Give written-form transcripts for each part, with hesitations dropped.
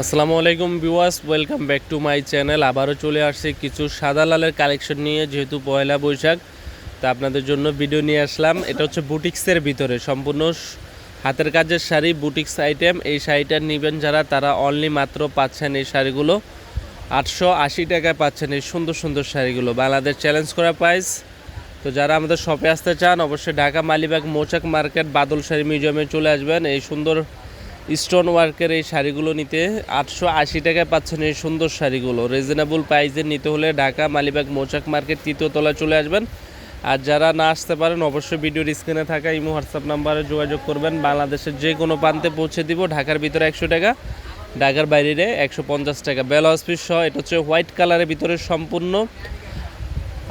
আসসালামু আলাইকুম viewers, welcome back to my channel. আবারও চলে আসছে কিছু সাদা লালের কালেকশন নিয়ে, যেহেতু পয়লা বৈশাখ তা আপনাদের জন্য ভিডিও নিয়ে আসলাম। এটা হচ্ছে বুটিক্সের ভিতরে সম্পূর্ণ হাতের কাজের শাড়ি, বুটিক্স আইটেম। এই শাড়িটা নেবেন যারা, তারা অনলি মাত্র পাচ্ছেন এই শাড়িগুলো 880 টাকায় পাচ্ছেন এই সুন্দর সুন্দর শাড়িগুলো, বাংলাদেশ চ্যালেঞ্জ করা প্রাইস। তো যারা আমাদের শপে আসতে চান, অবশ্যই ঢাকা মালিবাগ মৌচাক মার্কেট বাদল শাড়ি মিউজিয়ামে চলে আসবেন। এই সুন্দর স্টোন ওয়ার্কের এই শাড়িগুলো নিতে 880 টাকায় পাচ্ছেন এই সুন্দর শাড়িগুলো। রিজনেবল প্রাইসে নিতে হলে ঢাকা মালিবাগ মৌচাক মার্কেট তৃতীয় তলায় চলে আসবেন। আর যারা না আসতে পারেন, অবশ্যই ভিডিওর স্ক্রিনে থাকা ইমো হোয়াটসঅ্যাপ নাম্বারে যোগাযোগ করবেন। বাংলাদেশের যে কোনো প্রান্তে পৌঁছে দিব। ঢাকার ভিতরে 100 টাকা, ঢাকার বাইরে 150 টাকা। ব্লাউজ পিস সহ। এটা হচ্ছে হোয়াইট কালারের ভিতরে সম্পূর্ণ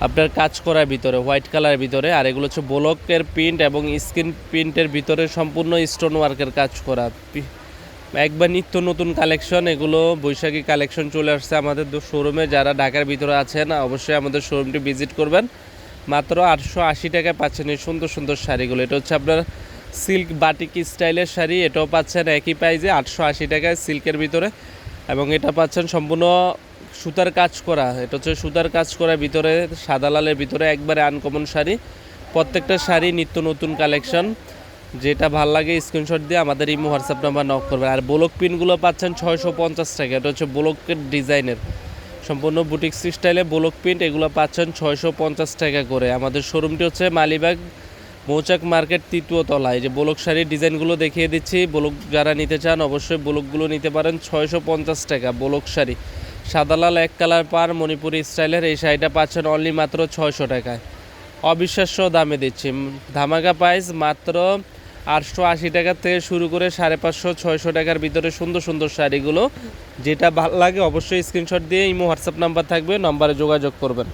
আপনার কাজ করার ভিতরে, হোয়াইট কালারের ভিতরে। আর এগুলো হচ্ছে ব্লকের প্রিন্ট এবং স্ক্রিন প্রিন্টের ভিতরে সম্পূর্ণ স্টোন ওয়ার্কের কাজ করা, একবার নিত্য নতুন কালেকশন। এগুলো বৈশাখী কালেকশন চলে আসছে আমাদের শোরুমে। যারা ঢাকার ভিতরে আছেন, অবশ্যই আমাদের শোরুমটি ভিজিট করবেন। মাত্র 880 টাকায় পাচ্ছেন এই সুন্দর সুন্দর শাড়িগুলো। এটা হচ্ছে আপনার সিল্ক বাটিক স্টাইলের শাড়ি, এটাও পাচ্ছেন একই প্রাইসে 880 টাকায় সিল্কের ভিতরে। এবং এটা পাচ্ছেন সম্পূর্ণ সুতার কাজ করা। এটা হচ্ছে সুতার কাজ করার ভিতরে, সাদা লালের ভিতরে, একবারে আনকমন শাড়ি। প্রত্যেকটা শাড়ি নিত্য নতুন কালেকশন। যেটা ভাল লাগে স্ক্রিনশট দিয়ে আমাদের ইমো হোয়াটসঅ্যাপ নাম্বার নক করবেন। আর ব্লক পিনগুলো পাচ্ছেন 650 টাকা। এটা হচ্ছে ব্লকের ডিজাইনের সম্পূর্ণ বুটিক্স স্টাইলে ব্লক প্রিন্ট, এগুলো পাচ্ছেন 650 টাকা করে। আমাদের শোরুমটি হচ্ছে মালিবাগ মৌচাক মার্কেট তৃতীয় তলায়। যে ব্লক শাড়ির ডিজাইনগুলো দেখিয়ে দিচ্ছি, ব্লক যারা নিতে চান অবশ্যই ব্লকগুলো নিতে পারেন। 650 টাকা ব্লক শাড়ি, সাদা লাল এক কালার পার মণিপুরি স্টাইলের এই শাড়িটা পাচ্ছেন অনলি মাত্র 600 টাকায়। অবিশ্বাস্য দামে দিচ্ছি, ধামাকা প্রাইস। মাত্র 880 টাকা থেকে শুরু করে 550-600 টাকার ভিতরে সুন্দর সুন্দর শাড়িগুলো। যেটা ভালো লাগে অবশ্যই স্ক্রিনশট দিয়ে ইমো হোয়াটসঅ্যাপ নাম্বার থাকবে, নাম্বারে যোগাযোগ করবেন।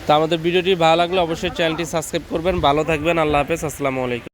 তো আমাদের ভিডিওটি ভালো লাগলে অবশ্যই চ্যানেলটি সাবস্ক্রাইব করবেন। ভালো থাকবেন, আল্লাহ হাফেজ, আসসালামু আলাইকুম।